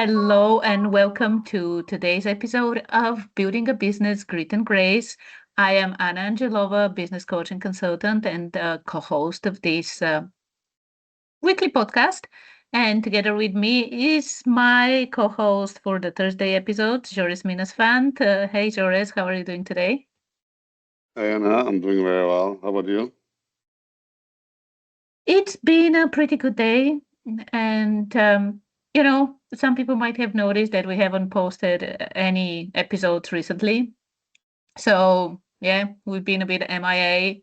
Hello and welcome to today's episode of Building a Business Grit and Grace. I am Anna Angelova, business coach and consultant, and co-host of this weekly podcast. And together with me is my co-host for the Thursday episode, Jores Minasvand. Hey, Jores, how are you doing today? Hey Anna, I'm doing very well. How about you? It's been a pretty good day, and some people might have noticed that we haven't posted any episodes recently. So yeah, we've been a bit MIA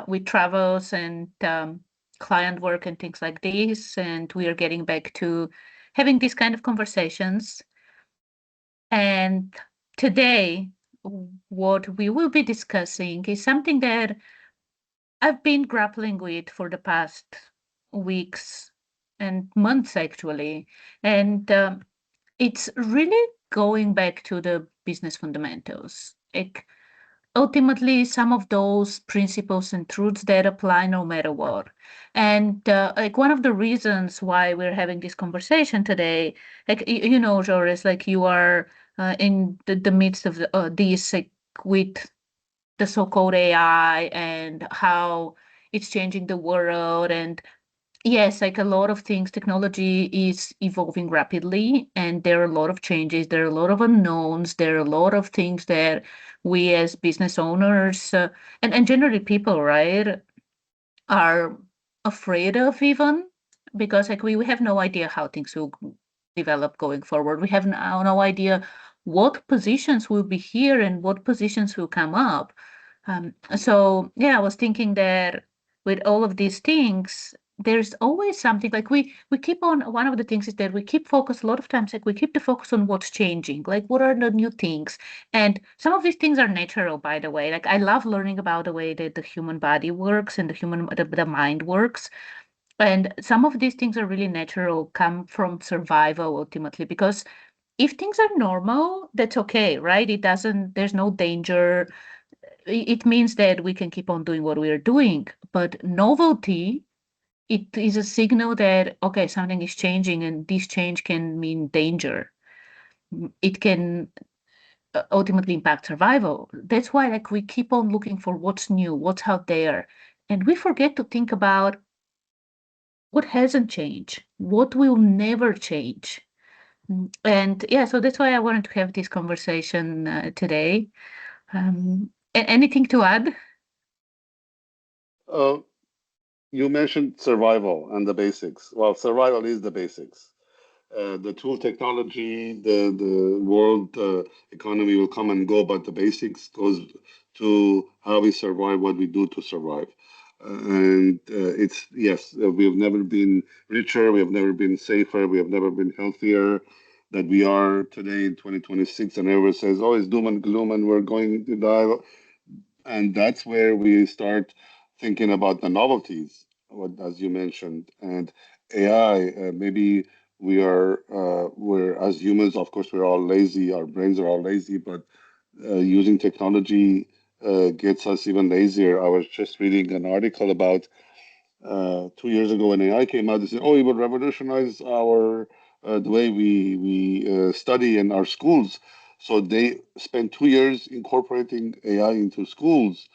with travels and client work and things like this, and we are getting back to having these kind of conversations. And today, what we will be discussing is something that I've been grappling with for the past weeks and months, actually, and it's really going back to the business fundamentals. Like ultimately some of those principles and truths that apply no matter what. And like one of the reasons why we're having this conversation today, like Joris, like you are in the midst of this like with the so-called AI and how it's changing the world. And yes, like a lot of things, technology is evolving rapidly, and there are a lot of changes. There are a lot of unknowns. There are a lot of things that we as business owners and generally people, right, are afraid of even because like we have no idea how things will develop going forward. We have no idea what positions will be here and what positions will come up. So yeah, I was thinking that with all of these things, there's always something like we keep on. One of the things is that we keep focus a lot of times, like we keep the focus on what's changing, like what are the new things. And some of these things are natural, by the way. Like I love learning about the way that the human body works and the mind works. And some of these things are really natural, come from survival ultimately, because if things are normal, that's okay, right? It doesn't, there's no danger. It means that we can keep on doing what we are doing. But novelty, it is a signal that, okay, something is changing and this change can mean danger. It can ultimately impact survival. That's why like we keep on looking for what's new, what's out there. And we forget to think about what hasn't changed, what will never change. And yeah, so that's why I wanted to have this conversation today. Anything to add? Uh, you mentioned survival and the basics. Well, survival is the basics. The tool technology, the world economy will come and go, but the basics goes to how we survive, what we do to survive. And it's yes, we have never been richer, we have never been safer, we have never been healthier than we are today in 2026. And everyone says, "Oh, it's doom and gloom, and we're going to die." And that's where we start thinking about the novelties, what as you mentioned, and AI. Maybe we're as humans, of course, we're all lazy. Our brains are all lazy, but using technology gets us even lazier. I was just reading an article about 2 years ago when AI came out. They said, "Oh, it will revolutionize our the way we study in our schools." So they spent 2 years incorporating AI into schools.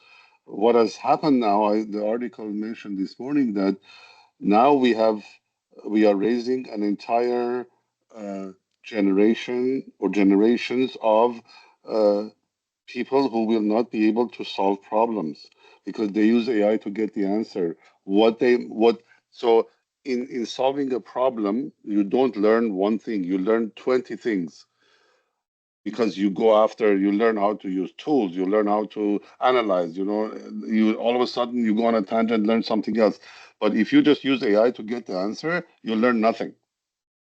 What has happened now? The article mentioned this morning that now we are raising an entire uh, generation or generations of uh, people who will not be able to solve problems because they use AI to get the answer. What so in solving a problem, you don't learn one thing, you learn 20 things because you learn how to use tools, you learn how to analyze, you all of a sudden you go on a tangent, learn something else. But if you just use AI to get the answer, you learn nothing.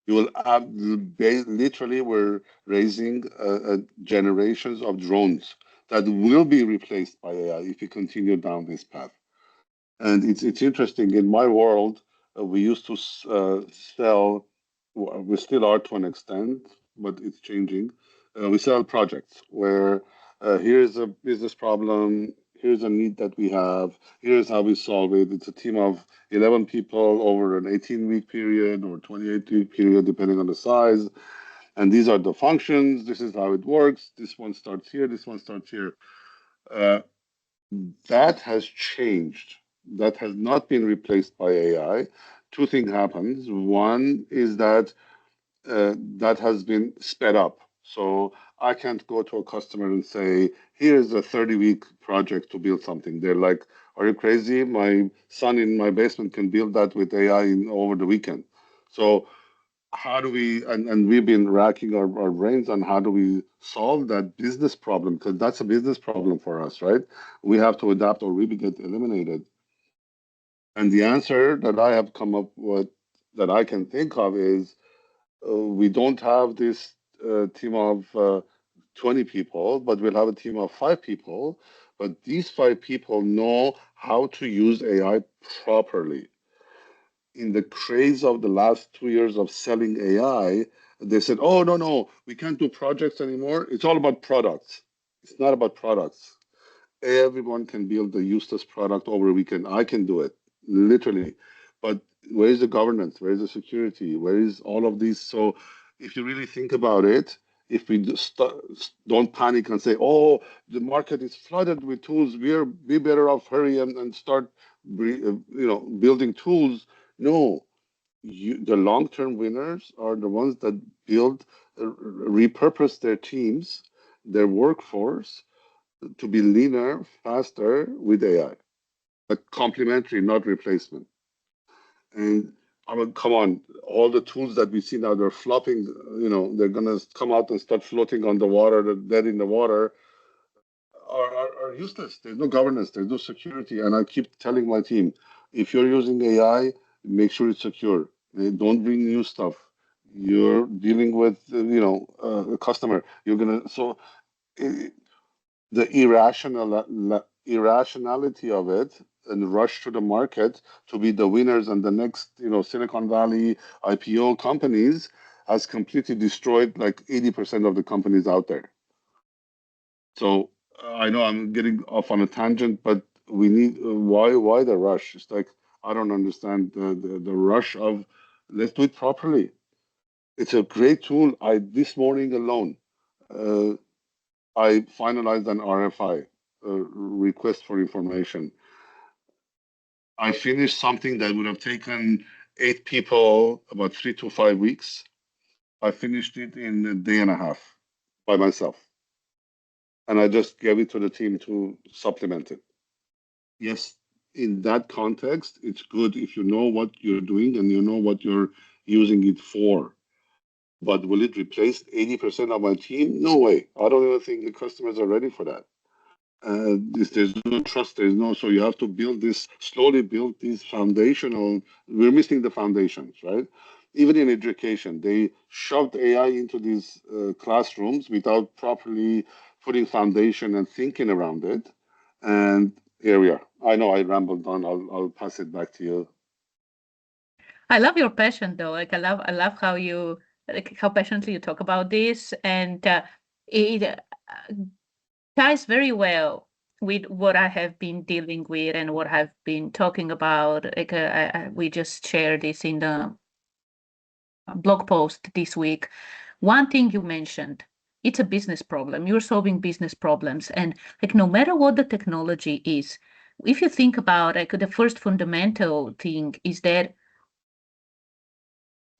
You will have literally we're raising generations of drones that will be replaced by AI if we continue down this path. And it's interesting. In my world, we used to sell. We still are to an extent, but it's changing. We sell projects where here is a business problem. Here's a need that we have. Here's how we solve it. It's a team of 11 people over an 18-week period or 28-week period, depending on the size. And these are the functions. This is how it works. This one starts here. This one starts here. Uh, that has changed. That has not been replaced by AI. Two things happens. One is that that has been sped up. So I can't go to a customer and say, here's a 30-week project to build something. They're like, are you crazy? My son in my basement can build that with AI over the weekend. So how do we, and we've been racking our brains on how do we solve that business problem? Because that's a business problem for us, right? We have to adapt or we get eliminated. And the answer that I have come up with that I can think of is we don't have this team of 20 people, but we'll have a team of 5 people. But these 5 people know how to use AI properly. In the craze of the last 2 years of selling AI, they said, oh, no, no, we can't do projects anymore. It's all about products. It's not about products. Everyone can build a useless product over a weekend. I can do it, literally. But where is the governance? Where is the security? Where is all of these? So if you really think about it, if we don't panic and say, oh, the market is flooded with tools, we better off hurry and start building tools. No, the long-term winners are the ones that build, repurpose their teams, their workforce, to be leaner, faster with AI. But complementary, not replacement. And I mean, come on, all the tools that we see now, they're flopping, they're gonna come out and start floating on the water, they're dead in the water, are useless. There's no governance, there's no security. And I keep telling my team, if you're using AI, make sure it's secure. Don't bring new stuff. You're dealing with, a customer. You're gonna so the irrationality of it and rush to the market to be the winners and the next Silicon Valley IPO companies has completely destroyed like 80% of the companies out there. So I know I'm getting off on a tangent, but we need why the rush? It's like I don't understand the rush of let's do it properly. It's a great tool. I this morning alone uh, I finalized an RFI, request for information. I finished something that would have taken 8 people about 3 to 5 weeks. I finished it in a day and a half by myself. And I just gave it to the team to supplement it. Yes, in that context, it's good if you know what you're doing and you know what you're using it for. But will it replace 80% of my team? No way. I don't even think the customers are ready for that. There's no trust, there's no, so you have to slowly build these foundational, we're missing the foundations, right? Even in education, they shoved AI into these classrooms without properly putting foundation and thinking around it. And here we are. I know I rambled on. I'll pass it back to you. I love your passion though. Like I love how you like how passionately you talk about this, and it ties very well with what I have been dealing with and what I've been talking about. Like we just shared this in the blog post this week. One thing you mentioned, it's a business problem. You're solving business problems, and like no matter what the technology is, if you think about like the first fundamental thing is that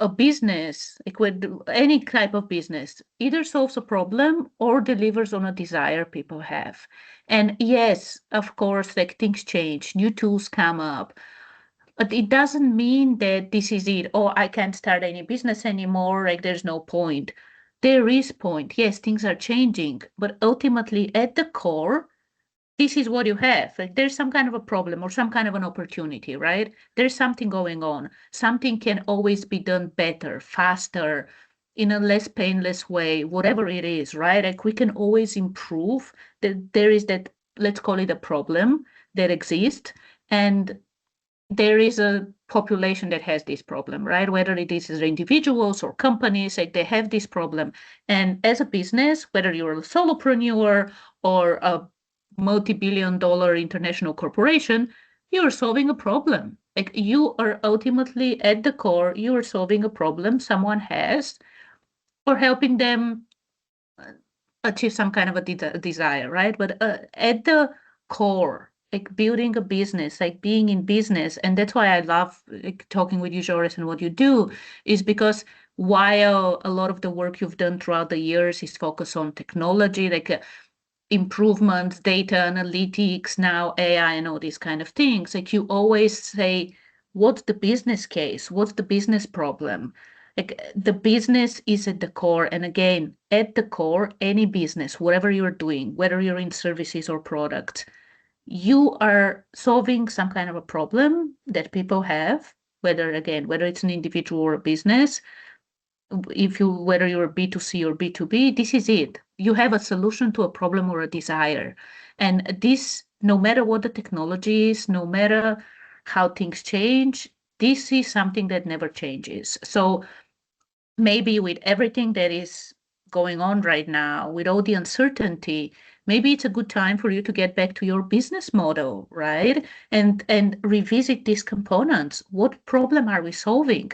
a business, like with any type of business, either solves a problem or delivers on a desire people have. And yes, of course, like things change, new tools come up, but it doesn't mean that this is it. Oh, I can't start any business anymore. Like there's no point. There is point. Yes, things are changing, but ultimately at the core, this is what you have. Like there's some kind of a problem or some kind of an opportunity, right? There's something going on. Something can always be done better, faster, in a less painless way, whatever it is, right? Like we can always improve. There is that, let's call it a problem that exists. And there is a population that has this problem, right? Whether it is individuals or companies, like they have this problem. And as a business, whether you're a solopreneur or a multi-billion-dollar international corporation, you're solving a problem. Like you are ultimately at the core, you are solving a problem someone has or helping them achieve some kind of a desire, right? But at the core, like building a business, like being in business, and that's why I love like, talking with you, Joris, and what you do is because while a lot of the work you've done throughout the years is focused on technology, like improvements, data analytics, now AI, and all these kind of things, like you always say, what's the business case? What's the business problem? Like the business is at the core. And again, at the core, any business, whatever you're doing, whether you're in services or products, you are solving some kind of a problem that people have, whether it's an individual or a business, if you whether you're B2C or B2B, this is it. You have a solution to a problem or a desire. And this, no matter what the technology is, no matter how things change, this is something that never changes. So maybe with everything that is going on right now, with all the uncertainty, maybe it's a good time for you to get back to your business model, right? And revisit these components. What problem are we solving?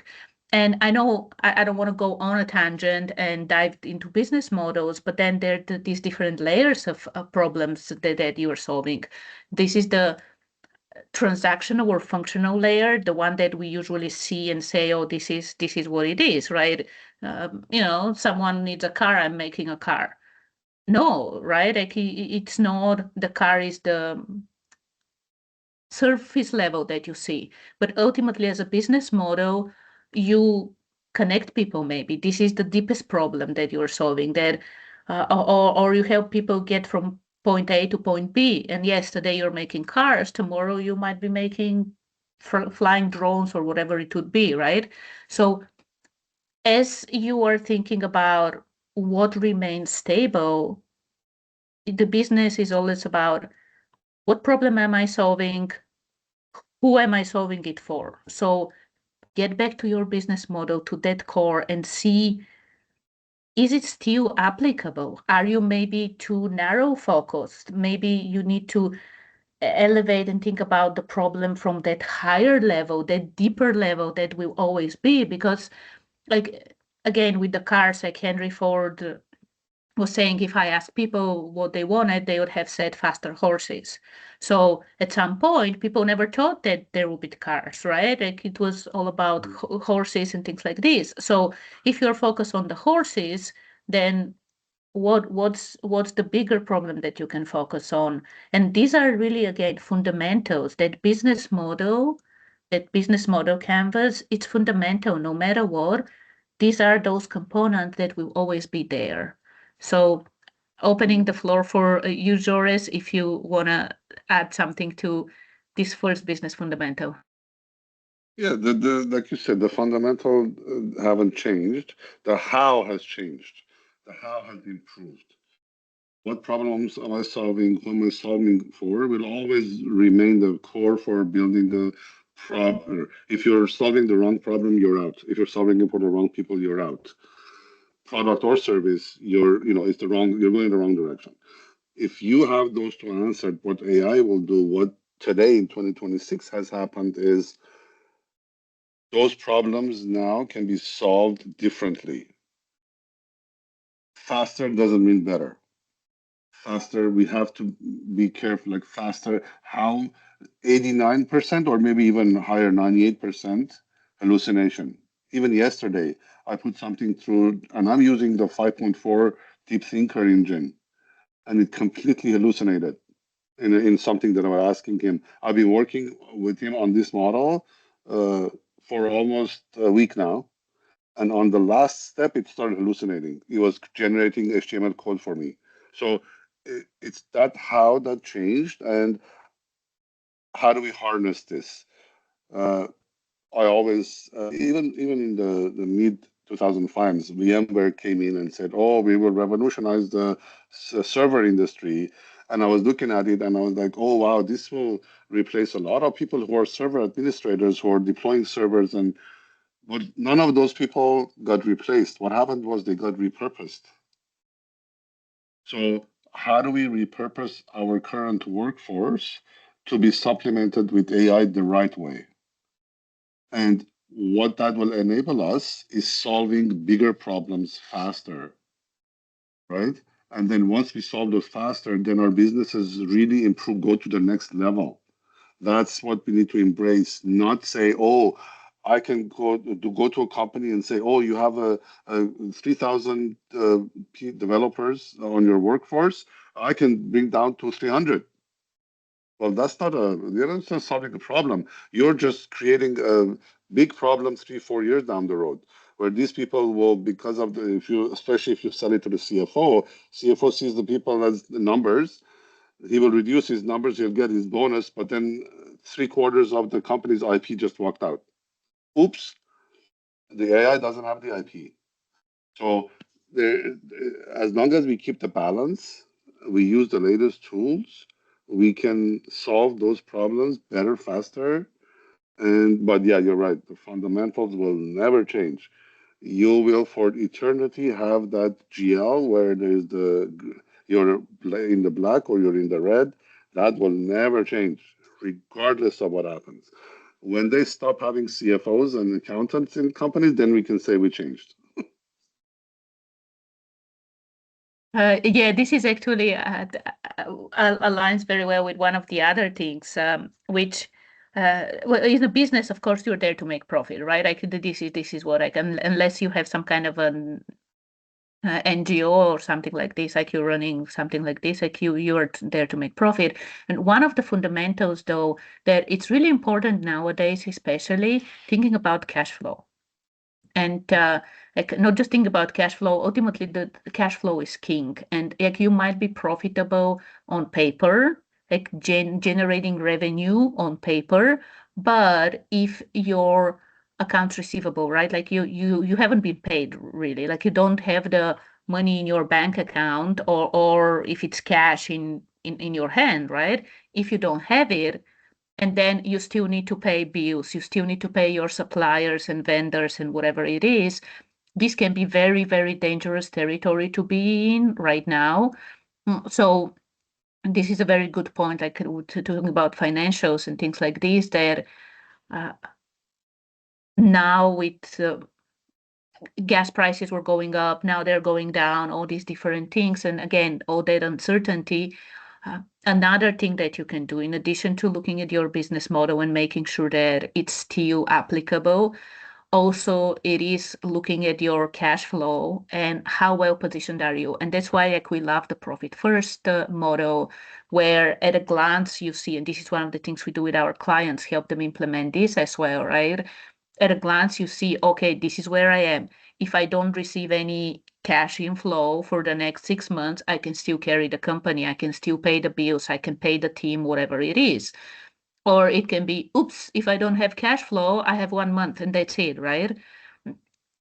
And I know I don't want to go on a tangent and dive into business models, but then there are these different layers of problems that you are solving. This is the transactional or functional layer, the one that we usually see and say, oh, this is what it is, right? Someone needs a car, I'm making a car. No, right? Like it's not the car is the surface level that you see, but ultimately as a business model, you connect people. Maybe this is the deepest problem that you're solving. That or you help people get from point A to point B. And yes, today you're making cars, tomorrow you might be making flying drones or whatever it would be, right? So as you are thinking about what remains stable, the business is always about what problem am I solving? Who am I solving it for? So get back to your business model, to that core, and see, is it still applicable? Are you maybe too narrow focused? Maybe you need to elevate and think about the problem from that higher level, that deeper level that will always be. Because, like, again, with the cars, like Henry Ford was saying, if I asked people what they wanted, they would have said faster horses. So at some point, people never thought that there would be cars, right? Like it was all about horses and things like this. So if you're focused on the horses, then what's the bigger problem that you can focus on? And these are really, again, fundamentals. That business model canvas, it's fundamental no matter what. These are those components that will always be there. So opening the floor for you, Joris, if you want to add something to this first business fundamental. Yeah, like you said, the fundamental haven't changed. The how has changed. The how has improved. What problems am I solving? Who am I solving for? Will always remain the core for building a problem. If you're solving the wrong problem, you're out. If you're solving it for the wrong people, you're out. Product or service, it's the wrong. You're going the wrong direction. If you have those two answered, what AI will do, what today in 2026 has happened is those problems now can be solved differently. Faster doesn't mean better. Faster, we have to be careful, like faster, how 89% or maybe even higher, 98% hallucination. Even yesterday, I put something through, and I'm using the 5.4 deep thinker engine, and it completely hallucinated in something that I was asking him. I've been working with him on this model for almost a week now. And on the last step, it started hallucinating. It was generating HTML code for me. So it's that how that changed, and how do we harness this? Uh, I always, even in the mid 2005s, VMware came in and said, "Oh, we will revolutionize the server industry." And I was looking at it, and I was like, "Oh wow, this will replace a lot of people who are server administrators who are deploying servers." And but none of those people got replaced. What happened was they got repurposed. So how do we repurpose our current workforce to be supplemented with AI the right way? And what that will enable us is solving bigger problems faster, right? And then once we solve those faster, then our businesses really improve, go to the next level. That's what we need to embrace, not say, oh, I can go to a company and say, oh, you have a 3,000 developers on your workforce. I can bring down to 300. Well, that's not you're not just solving a problem. You're just creating a big problem 3, 4 years down the road, where these people will, because of the, if you, especially if you sell it to the CFO sees the people as the numbers. He will reduce his numbers, he'll get his bonus, but then 3/4 of the company's IP just walked out. Oops, the AI doesn't have the IP. So there, as long as we keep the balance, we use the latest tools, we can solve those problems better, faster. And but yeah, you're right. The fundamentals will never change. You will for eternity have that GL where there's you're in the black or you're in the red. That will never change, regardless of what happens. When they stop having CFOs and accountants in companies, then we can say we changed. Yeah, this is actually aligns very well with one of the other things, which, well, in a business, of course, you're there to make profit, right? This is what I can, unless you have some kind of an NGO or something like this, like you're running something like this, like you're there to make profit. And one of the fundamentals, though, that it's really important nowadays, especially thinking about cash flow. And like not just think about cash flow. Ultimately, the cash flow is king. And like you might be profitable on paper, like generating revenue on paper, but if your accounts receivable, right, like you haven't been paid really, like you don't have the money in your bank account, or if it's cash in your hand, right? If you don't have it, and then you still need to pay bills, you still need to pay your suppliers and vendors and whatever it is. This can be very, very dangerous territory to be in right now. So this is a very good point, like talking about financials and things like this, that uh, now with gas prices were going up, now they're going down, all these different things. And again, all that uncertainty. Another thing that you can do, in addition to looking at your business model and making sure that it's still applicable, also it is looking at your cash flow and how well positioned are you. And that's why like we love the profit first model, where at a glance you see, and this is one of the things we do with our clients, help them implement this as well, right? At a glance you see, okay, this is where I am. If I don't receive any cash inflow for the next 6 months, I can still carry the company, I can still pay the bills, I can pay the team, whatever it is. Or it can be, oops, if I don't have cash flow, I have 1 month and that's it, right?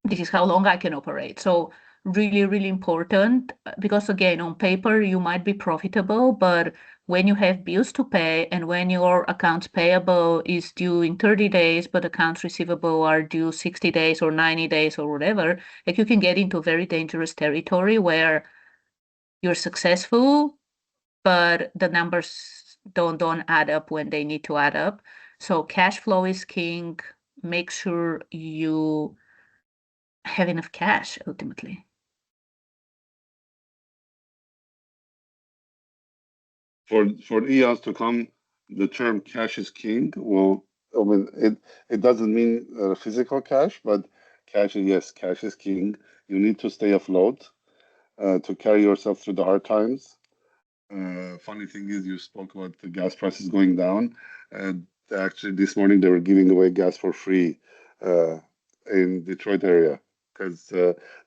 This is how long I can operate. So really, really important, because again, on paper, you might be profitable, but when you have bills to pay and when your accounts payable is due in 30 days, but accounts receivable are due 60 days or 90 days or whatever, like you can get into very dangerous territory where you're successful, but the numbers don't add up when they need to add up. So cash flow is king. Make sure you have enough cash ultimately. For eons to come, the term cash is king. Well, I mean, it doesn't mean physical cash, but cash is, yes, cash is king. You need to stay afloat to carry yourself through the hard times. Funny thing is, you spoke about the gas prices going down. Uh, Actually, this morning they were giving away gas for free uh, in Detroit area because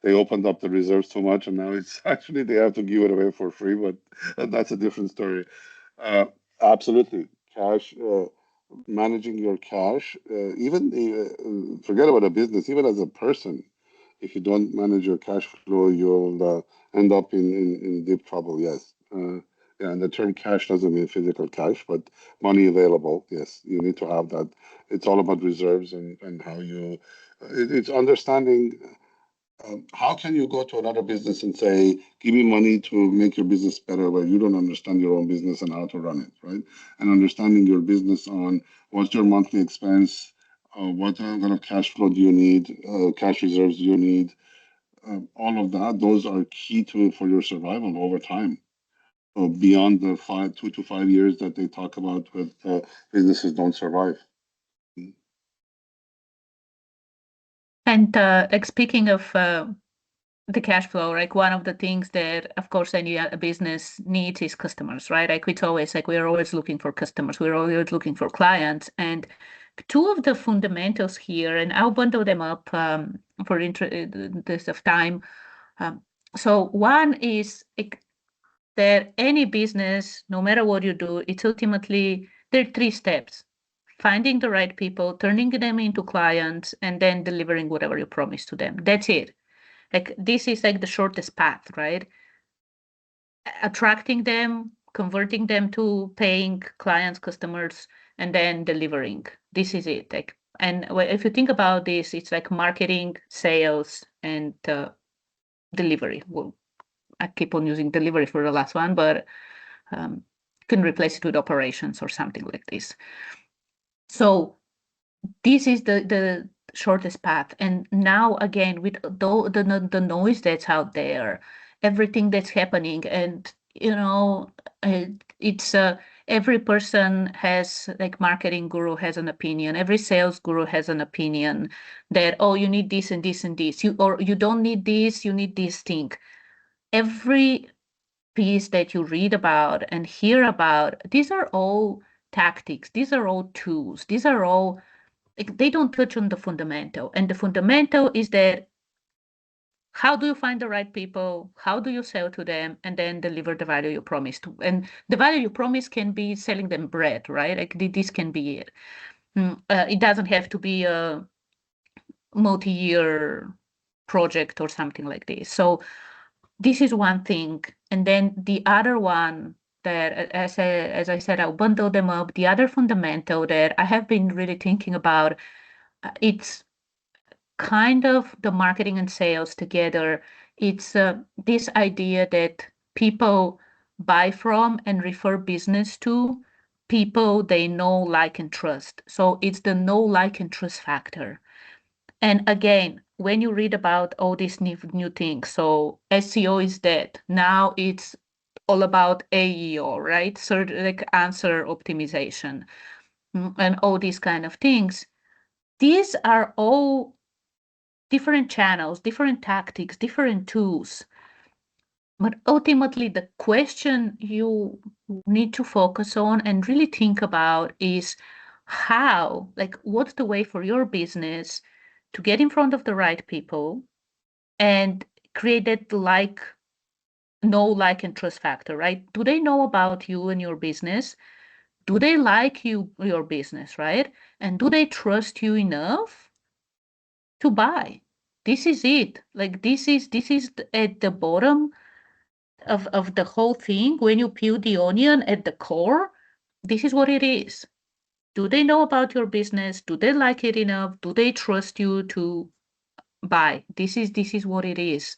they opened up the reserves too much, and now it's actually they have to give it away for free. But that's a different story. Uh, Absolutely, cash. Managing your cash, even forget about a business, even as a person, if you don't manage your cash flow, you'll end up in deep trouble. Yes. Yeah, and the term cash doesn't mean physical cash, but money available. Yes, you need to have that. It's all about reserves and how you. It's understanding. How can you go to another business and say, give me money to make your business better, where you don't understand your own business and how to run it, right? And understanding your business on what's your monthly expense, what kind of cash flow do you need, cash reserves do you need, all of that, those are key to for your survival over time. Beyond the 2 to 5 years that they talk about with businesses don't survive. And like speaking of the cash flow, like one of the things that, of course, any business needs is customers, right? Like it's always like we're always looking for customers, we're always looking for clients, and two of the fundamentals here, and I'll bundle them up for interest of time. Um, so one is like, that any business, no matter what you do, it's ultimately there are three steps: finding the right people, turning them into clients, and then delivering whatever you promise to them. That's it. Like this is like the shortest path, right? Attracting them, converting them to paying clients, customers, and then delivering. This is it. Like, and if you think about this, it's like marketing, sales, and delivery. Well, I keep on using delivery for the last one, but um, can replace it with operations or something like this. So this is the shortest path. And now again, with the noise that's out there, everything that's happening, and uh, it's every person has, like, marketing guru has an opinion, every sales guru has an opinion that, oh, you need this and this and this, or you don't need this, you need this thing. Every piece that you read about and hear about, these are all tactics, these are all tools, these are all, like, they don't touch on the fundamental. And the fundamental is that how do you find the right people? How do you sell to them and then deliver the value you promised? And the value you promise can be selling them bread, right? Like this can be it. It doesn't have to be a multi-year project or something like this. So this is one thing. And then the other one that, as I said, I'll bundle them up. The other fundamental that I have been really thinking about, it's kind of the marketing and sales together. It's this idea that people buy from and refer business to people they know, like, and trust. So it's the know, like, and trust factor. And again, when you read about all these new things, so SEO is dead. Now it's all about AEO, right? So like answer optimization, and all these kind of things. These are all different channels, different tactics, different tools. But ultimately, the question you need to focus on and really think about is how, like, what's the way for your business to get in front of the right people and create that, like, know, like, and trust factor, right? Do they know about you and your business? Do they like your business, right? And do they trust you enough to buy? This is it. Like this is at the bottom of the whole thing. When you peel the onion at the core, this is what it is. Do they know about your business? Do they like it enough? Do they trust you to buy? This is what it is.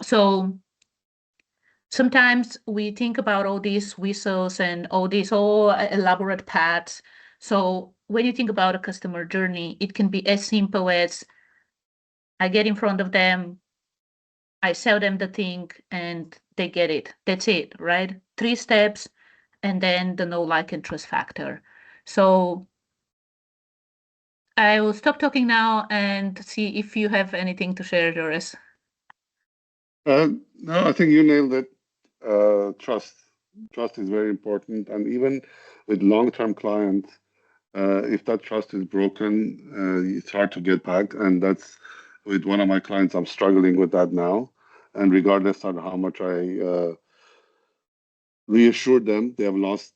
So sometimes we think about all these whistles and all these elaborate paths. So when you think about a customer journey, it can be as simple as I get in front of them, I sell them the thing, and they get it. That's it, right? Three steps, and then the know, like, and trust factor. So I will stop talking now and see if you have anything to share, Doris. No, I think you nailed it. Trust. Trust is very important. And even with long-term clients, if that trust is broken, it's hard to get back. And that's with one of my clients, I'm struggling with that now. And regardless of how much I reassured them, they have lost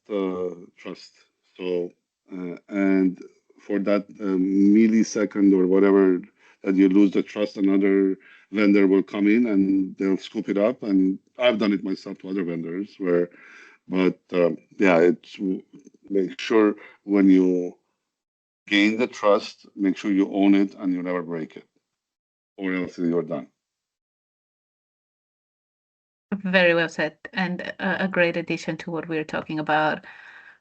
trust. So, and for that millisecond or whatever that you lose the trust, another vendor will come in and they'll scoop it up. And I've done it myself to other vendors where, but yeah, it's make sure when you gain the trust, make sure you own it and you never break it. or else you're done. Very well said, and a great addition to what we're talking about.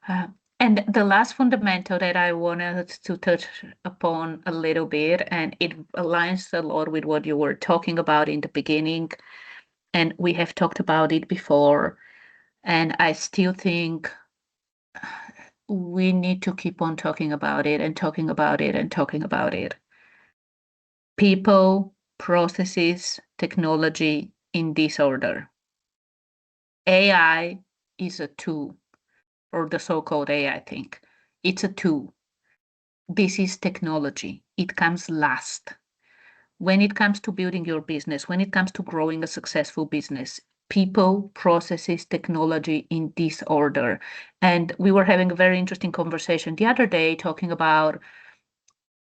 Uh, and the last fundamental that I wanted to touch upon a little bit, and it aligns a lot with what you were talking about in the beginning, and we have talked about it before, and I still think we need to keep on talking about it and talking about it and talking about it. People, processes, technology in this order. AI is a tool, or the so-called AI thing. It's a tool. This is technology. It comes last. When it comes to building your business, when it comes to growing a successful business, people, processes, technology in this order. And we were having a very interesting conversation the other day talking about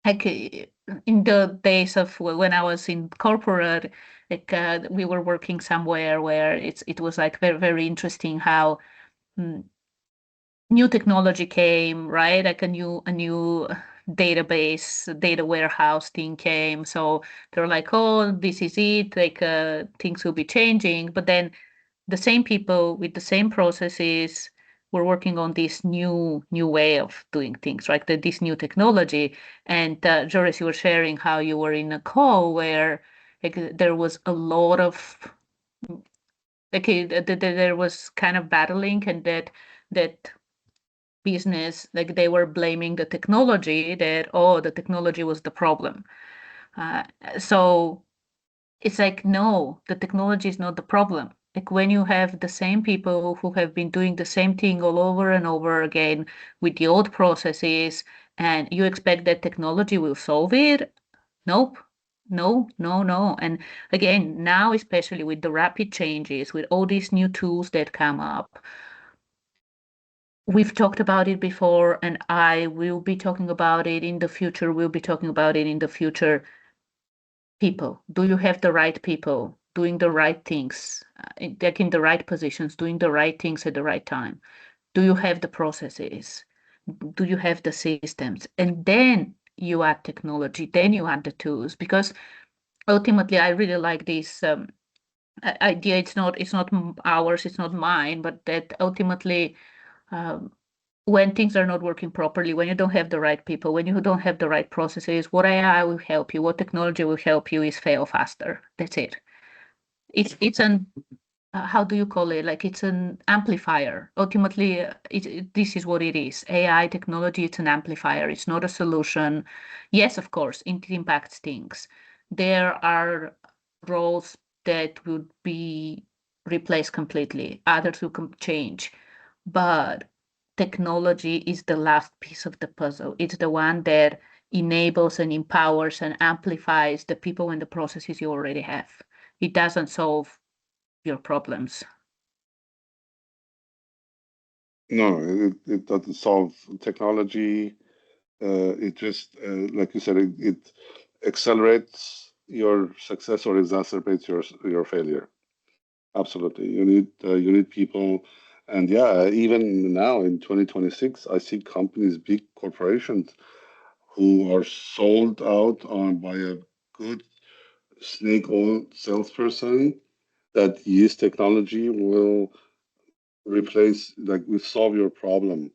like in the days of when I was in corporate, like we were working somewhere where it was like very, very interesting how mm, new technology came, right? Like a new database, data warehouse thing came. So they're like, oh, this is it. Like things will be changing. But then the same people with the same processes were working on this new way of doing things, right? This new technology. And Joris, you were sharing how you were in a call where like there was a lot of like there was kind of battling, and that business, like they were blaming the technology, that oh, the technology was the problem. uh, so it's like, no, the technology is not the problem. Like when you have the same people who have been doing the same thing all over and over again with the old processes, and you expect that technology will solve it. Nope. No, no, no. And again, now especially with the rapid changes, with all these new tools that come up, we've talked about it before, and I will be talking about it in the future. We'll be talking about it in the future. People, do you have the right people doing the right things, like in the right positions, doing the right things at the right time? Do you have the processes? Do you have the systems? And then you add technology, then you add the tools, because ultimately I really like this idea. It's not ours, it's not mine, but that ultimately um, when things are not working properly, when you don't have the right people, when you don't have the right processes, what AI will help you, what technology will help you is fail faster. That's it. It's an how do you call it? Like it's an amplifier. Ultimately, this is what it is. AI technology, it's an amplifier. It's not a solution. Yes, of course, it impacts things. There are roles that would be replaced completely. Others will change. But technology is the last piece of the puzzle. It's the one that enables and empowers and amplifies the people and the processes you already have. It doesn't solve your problems. No, it doesn't solve technology. It just, like you said, it accelerates your success or exacerbates your failure. Absolutely, you need people, and yeah, even now in 2026, I see companies, big corporations, who are sold out on by a good snake oil salesperson that use technology will replace, like, will solve your problem,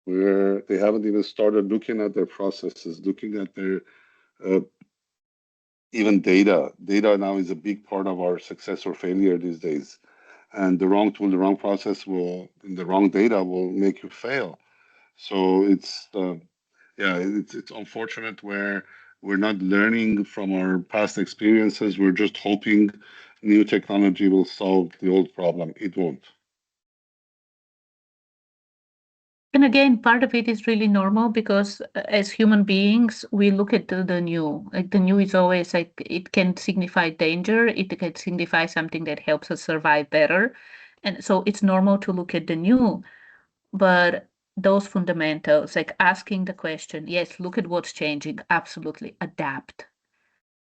where they haven't even started looking at their processes, looking at their uh, even data. Data now is a big part of our success or failure these days. And the wrong tool, the wrong process will, and the wrong data will make you fail. So yeah, it's unfortunate where we're not learning from our past experiences. We're just hoping new technology will solve the old problem. It won't. And again, part of it is really normal because as human beings, we look at the new. Like the new is always like it can signify danger, it can signify something that helps us survive better. And so it's normal to look at the new, but those fundamentals, like asking the question, yes, look at what's changing, absolutely, adapt.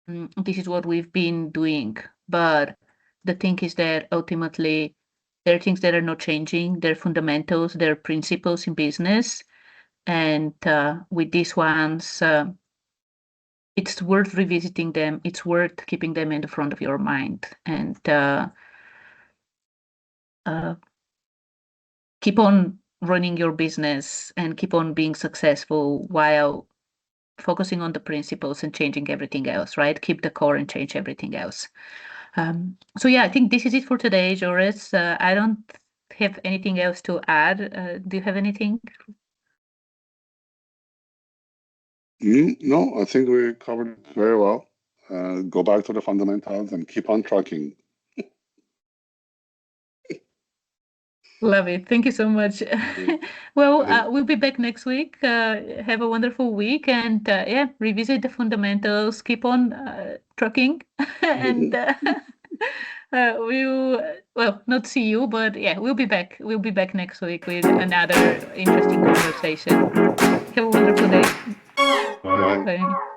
This is what we've been doing. But the thing is that ultimately, there are things that are not changing. They're fundamentals, they're principles in business. And with these ones, it's worth revisiting them. It's worth keeping them in the front of your mind, and keep on running your business and keep on being successful while focusing on the principles and changing everything else, right? Keep the core and change everything else. So yeah, I think this is it for today, Joris. I don't have anything else to add. Do you have anything? No, I think we covered it very well. Go back to the fundamentals and keep on trucking. Love it. Thank you so much. Well, we'll be back next week. Have a wonderful week, and yeah, revisit the fundamentals. Keep on trucking, and we'll not see you, but yeah, we'll be back. We'll be back next week with another interesting conversation. Have a wonderful day. Bye. Bye.